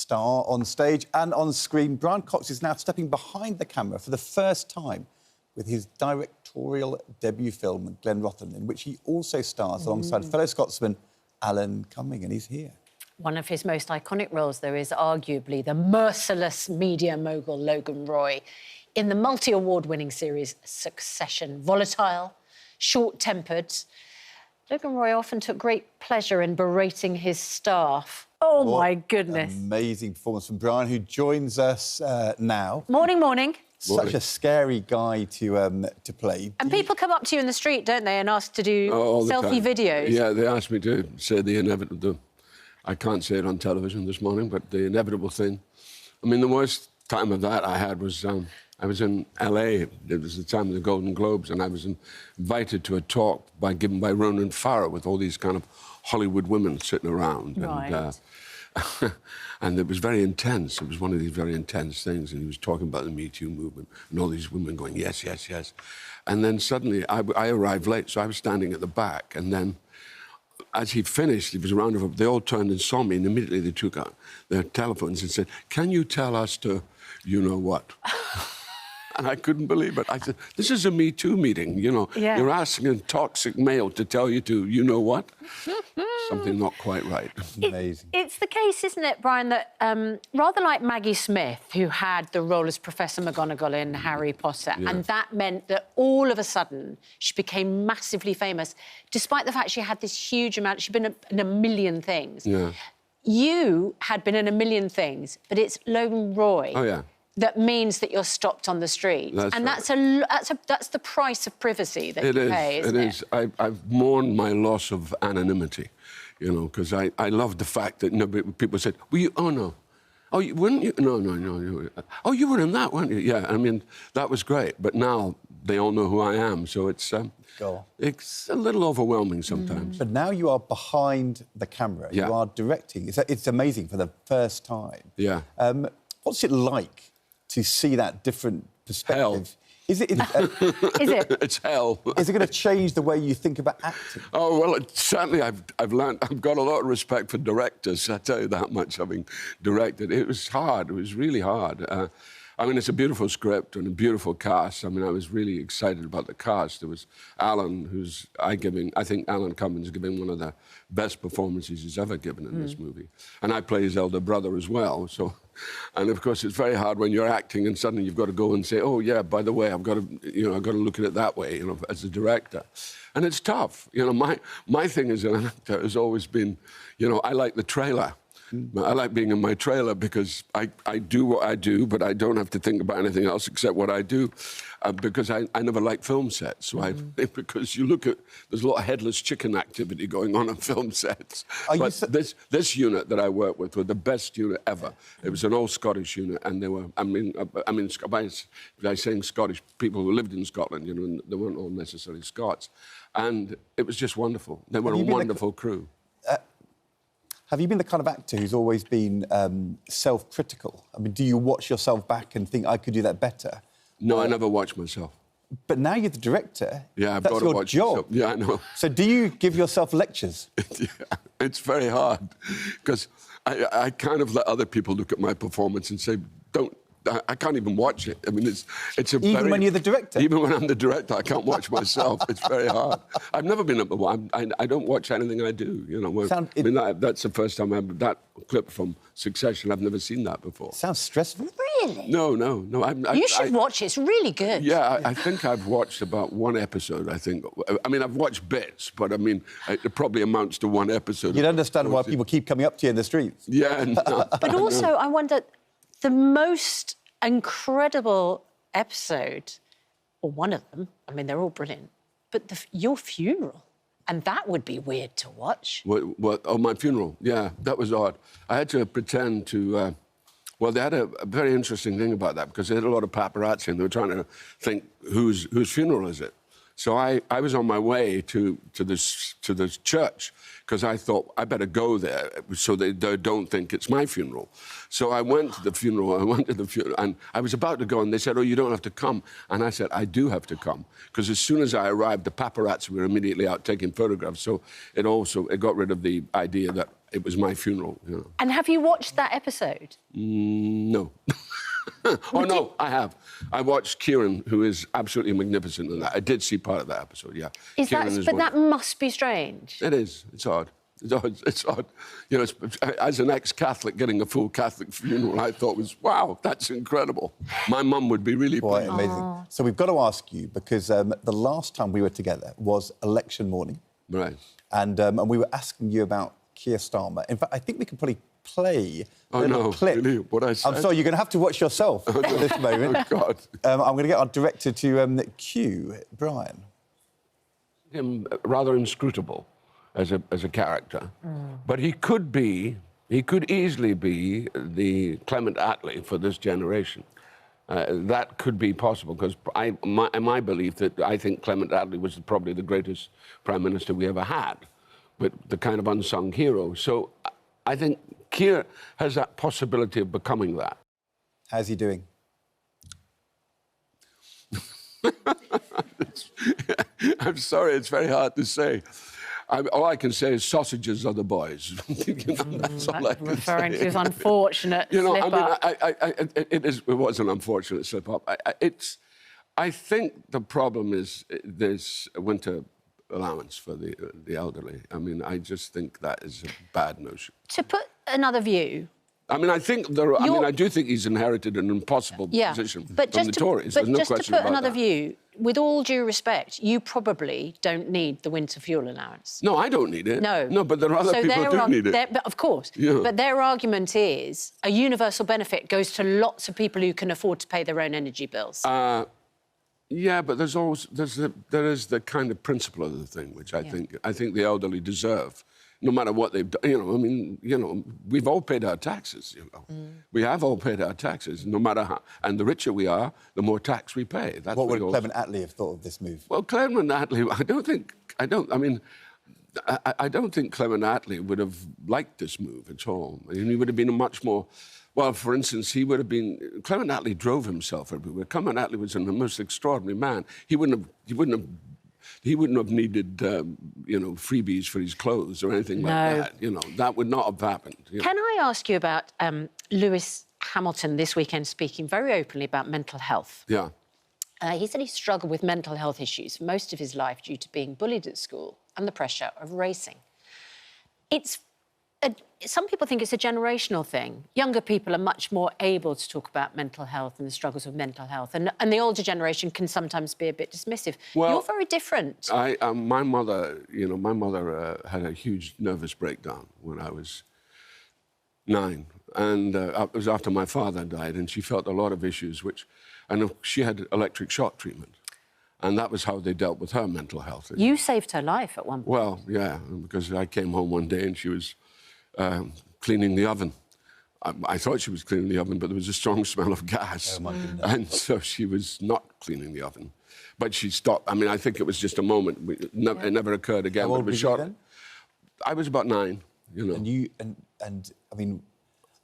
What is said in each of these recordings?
star on stage and on screen. Brian Cox is now stepping behind the camera for the first time with his directorial debut film, Glenrothan, in which he also stars alongside fellow Scotsman Alan Cumming, and he's here. One of his most iconic roles, though, is arguably the merciless media mogul Logan Roy in the multi-award-winning series Succession. Volatile, short-tempered, Logan Roy often took great pleasure in berating his staff. Oh, what my goodness. Amazing performance from Brian, who joins us now. Morning, morning. Such a scary guy to play. And people come up to you in the street, don't they, and ask to do selfie videos? Yeah, they asked me to say the inevitable. I can't say it on television this morning, but the inevitable thing. I mean, the worst time of that I had was I was in LA. It was the time of the Golden Globes, and I was invited to a talk given by Ronan Farrow with all these kind of Hollywood women sitting around. Right. And it was very intense. It was one of these very intense things, and he was talking about the Me Too movement and all these women going, yes, yes, yes. And then suddenly I arrived late, so I was standing at the back, and then as he finished, it was a round of... They all turned and saw me, and immediately they took out their telephones and said, can you tell us to you-know-what? And I couldn't believe it. I said, this is a Me Too meeting, you know. Yeah. You're asking a toxic male to tell you to, you-know-what? Something not quite right. Amazing. It's the case, isn't it, Brian, that rather like Maggie Smith, who had the role as Professor McGonagall in Harry Potter, and that meant that all of a sudden she became massively famous, despite the fact she had this huge amount... She'd been in a million things. Yeah. You had been in a million things, but it's Logan Roy... Oh, yeah. that means that you're stopped on the street. That's that's the price of privacy that you pay, isn't it? It is. I've mourned my loss of anonymity, you know, because I love the fact that people said, "Well, you, oh no, oh, you, wouldn't you? No, no, no. Oh, you were in that, weren't you? Yeah, I mean, that was great. But now they all know who I am, so it's a little overwhelming sometimes. But now you are behind the camera. Yeah. You are directing. It's amazing for the first time. Yeah. What's it like to see that different perspective? Hell. Is it? Is it? It's hell. Is it going to change the way you think about acting? Oh, well, certainly I've learned... I've got a lot of respect for directors, I tell you that much, having directed. It was hard. It was really hard. I mean, it's a beautiful script and a beautiful cast. I mean, I was really excited about the cast. There was Alan, I think Alan Cumming's giving one of the best performances he's ever given in this movie. And I play his elder brother as well, so... And, of course, it's very hard when you're acting and suddenly you've got to go and say, oh, yeah, by the way, I've got to look at it that way, you know, as a director. And it's tough. You know, my thing as an actor has always been, you know, I like the trailer. I like being in my trailer because I do what I do, but I don't have to think about anything else except what I do, because I never liked film sets. So because you look at... There's a lot of headless chicken activity going on film sets. But this unit that I worked with were the best unit ever. It was an old Scottish unit, and they were... I mean, by saying Scottish, people who lived in Scotland, you know, and they weren't all necessarily Scots. And it was just wonderful. They were a wonderful crew. Have you been the kind of actor who's always been self-critical? I mean, do you watch yourself back and think, I could do that better? No, I never watch myself. But now you're the director. Yeah, I've that's got to your watch job. myself. Yeah, I know. So do you give yourself lectures? Yeah, it's very hard, because I kind of let other people look at my performance and say, I can't even watch it. I mean, it's a Even when you're the director? Even when I'm the director, I can't watch myself. It's very hard. I've never been up... I don't watch anything I do, you know. I mean, that's the first time that clip from Succession, I've never seen that before. Sounds stressful. Really? No. You should watch it. It's really good. Yeah, I think I've watched about one episode, I think. I mean, I've watched bits, but, I mean, it probably amounts to one episode. You'd understand why people keep coming up to you in the streets. Yeah. No. But also, I wonder... The most incredible episode, or one of them, I mean, they're all brilliant, but your funeral, and that would be weird to watch. What? Oh, my funeral? Yeah, that was odd. I had to pretend to... well, they had a very interesting thing about that, because they had a lot of paparazzi, and they were trying to think, whose funeral is it? So I was on my way to this church, because I thought I better go there so they don't think it's my funeral. So I went to the funeral, and I was about to go, and they said, oh, you don't have to come. And I said, I do have to come, because as soon as I arrived, the paparazzi were immediately out taking photographs. So it got rid of the idea that it was my funeral, you know. And have you watched that episode? No. Oh, no, I have. I watched Kieran, who is absolutely magnificent in that. I did see part of that episode, yeah. Is Kieran that, but wonderful. that must be strange. It is. It's odd. It's odd. It's odd. You know, as an ex-Catholic, getting a full Catholic funeral, I thought was, wow, that's incredible. My mum would be really Quite pleased. amazing. So we've got to ask you, because the last time we were together was election morning. Right. And we were asking you about Keir Starmer. In fact, I think we can probably play a Oh, little no, clip. really? What I said? I'm sorry, you're going to have to watch yourself at this moment. Oh, God. I'm going to get our director to cue Brian. Him rather inscrutable as a character. But he could easily be the Clement Attlee for this generation. That could be possible, because my belief that I think Clement Attlee was probably the greatest Prime Minister we ever had, but the kind of unsung hero. So I think Keir has that possibility of becoming that. How's he doing? I'm sorry, it's very hard to say. All I can say is sausages are the boys. You know, that's all I can Referring say. to his unfortunate You know, slip-up. it was an unfortunate slip-up. I think the problem is this winter allowance for the elderly. I mean, I just think that is a bad notion. To put another view... I mean, I do think he's inherited an impossible position from the Tories. But There's no just to question put about another that. view, with all due respect, you probably don't need the winter fuel allowance. No, I don't need it. No. No, but there are other people who do need it. But of course. Yeah. But their argument is a universal benefit goes to lots of people who can afford to pay their own energy bills. Yeah, but there is the kind of principle of the thing, which I think the elderly deserve, no matter what they've done. You know, I mean, you know, we've all paid our taxes. You know, we have all paid our taxes, no matter how. And the richer we are, the more tax we pay. That's What would we all... Clement Attlee have thought of this move? Well, Clement Attlee, I don't think Clement Attlee would have liked this move at all. I mean, he would have been a much more... Well, for instance, he would have been... Clement Attlee drove himself everywhere. Clement Attlee was the most extraordinary man. He wouldn't have needed, you know, freebies for his clothes or anything like that. You know, that would not have happened. You know. Can I ask you about Lewis Hamilton this weekend speaking very openly about mental health? Yeah. He said he struggled with mental health issues for most of his life due to being bullied at school and the pressure of racing. Some people think it's a generational thing. Younger people are much more able to talk about mental health and the struggles with mental health, and the older generation can sometimes be a bit dismissive. Well, you're very different. My mother, you know, had a huge nervous breakdown when I was 9, and it was after my father died, and she felt a lot of issues, and she had electric shock treatment. And that was how they dealt with her mental health. You saved her life at one point. Well, yeah, because I came home one day and she was cleaning the oven. I thought she was cleaning the oven, but there was a strong smell of gas. Oh, my goodness. And so she was not cleaning the oven. But she stopped. I mean, I think it was just a moment. It never occurred again. How old but it was was you short. then? I was about 9, you know. And I mean,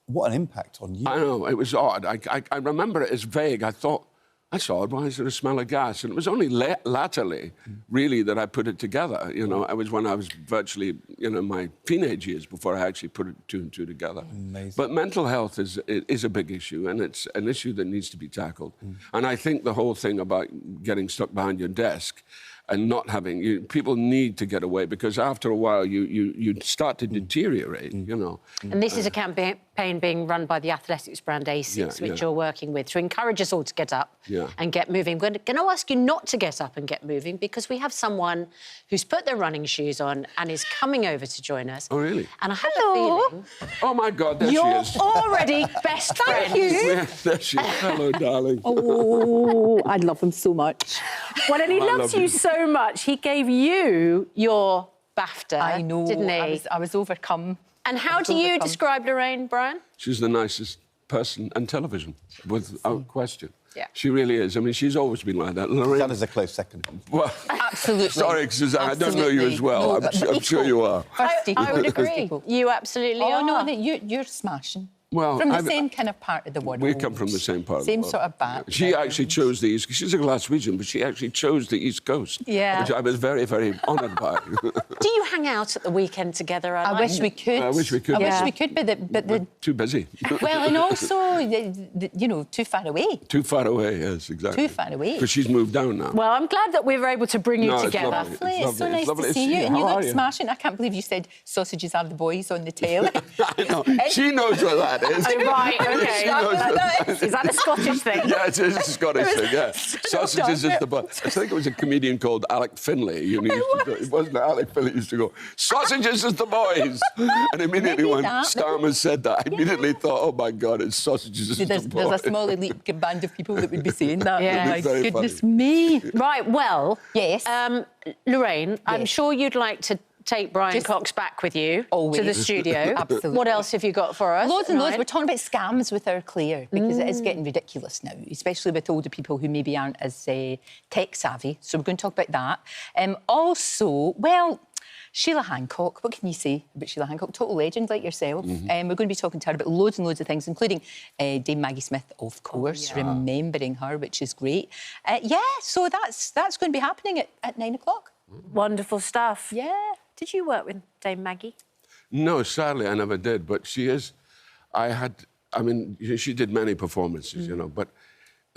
what an impact on you. I know, it was odd. I remember it as vague. I thought, that's odd, why is there a smell of gas? And it was only latterly, really, that I put it together. You know, it was when I was virtually, you know, my teenage years before I actually put 2 and 2 together. Amazing. But mental health is a big issue, and it's an issue that needs to be tackled. And I think the whole thing about getting stuck behind your desk and not having... people need to get away, because after a while you start to deteriorate, you know. And this is a campaign being run by the athletics brand ASICS, which you're working with, to encourage us all to get up and get moving. I'm going to ask you not to get up and get moving, because we have someone who's put their running shoes on and is coming over to join us. Oh, really? And I have a feeling... Oh, my God, there she You're is. already best friends. Thank you. Yeah, there she is. Hello, darling. Oh, I love him so much. Well, and he I loves love you you. so much, he gave you your BAFTA, I know. didn't he? I was overcome. And how do you describe Lorraine, Brian? She's the nicest person on television, without question. Yeah. She really is. I mean, she's always been like that. Lorraine... Susanna's a close second. Well, Absolutely. sorry, Susanna, I don't know you as well. No, I'm but sure equal. you are. First equal. I would First agree. equal. You absolutely Oh, are. no, you're smashing. Well, From the same kind of part of the world. We come from the same part of the Same world. sort of background. She actually chose the East... She's a Glaswegian, but she actually chose the East Coast. Yeah. Which I was very, very honoured by. Do you hang out at the weekend together? I wish we could. I wish we could. I wish we could, but the... Too busy. Well, and also, you know, too far away. Too far away, yes, exactly. Too far away. Because she's moved down now. Well, I'm glad that we were able to bring you No, it's together. lovely. Lovely. It's so lovely. nice It's lovely to see you. And you How look are smashing. I can't believe you said sausages are the boys on the tail. I know. She knows what that is. Oh, right, OK. She knows what that Is that a Scottish thing? Yeah, it is a Scottish thing, yeah. Sausages is the boy. I think it was a comedian called Alec Finlay. You know, it wasn't Alec Finlay used to go, sausages is the boys. And immediately when Starmer said that, I immediately thought, oh, my God, it's sausages is the boys. There's a small elite band of people that would be saying that. Yeah. Oh, my It's very goodness funny. me. Right, well... Yes. Lorraine, I'm Yes. sure you'd like to take Brian Just Cox back with you always. to the studio. Absolutely. What else have you got for us? Loads and loads. tonight? We're talking about scams with our Claire because it is getting ridiculous now, especially with older people who maybe aren't as tech savvy. So we're going to talk about that. Also, well, Sheila Hancock. What can you say about Sheila Hancock? Total legend like yourself. We're going to be talking to her about loads and loads of things, including Dame Maggie Smith, of course, remembering her, which is great. Yeah, so that's going to be happening at 9 o'clock. Wonderful stuff. Yeah. Did you work with Dame Maggie? No, sadly, I never did. But she is... I mean, she did many performances, you know, but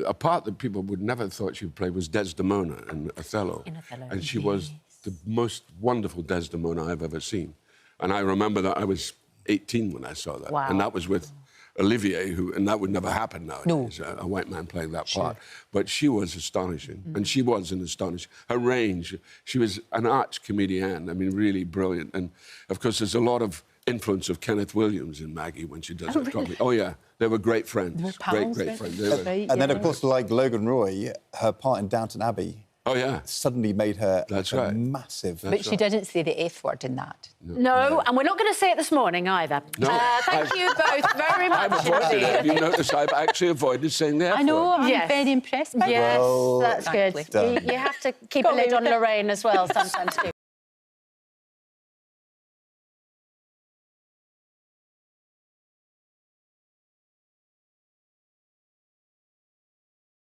a part that people would never have thought she would play was Desdemona in Othello. And she was the most wonderful Desdemona I've ever seen. And I remember that I was 18 when I saw that. Wow. And that was with Olivier, and that would never happen nowadays, No. a white man playing that part. But she was astonishing, and she was an astonishing... Her range, she was an arch comedienne, I mean, really brilliant. And, of course, there's a lot of influence of Kenneth Williams in Maggie when she does her comedy. Oh, yeah, they were great friends. They were pals, great friends. They were... Right, And then, yeah. of course, like Logan Roy, her part in Downton Abbey Oh, yeah. suddenly made her That's a right. massive... But she didn't say the F word in that. No, and we're not going to say it this morning either. No, Thank you both very much I've avoided it. indeed. Have you noticed I've actually avoided saying the F I know, word? I'm Yes. very impressed by Yes, Well that's good. Exactly. You have to keep a Got lid away on with it. Lorraine as well sometimes too.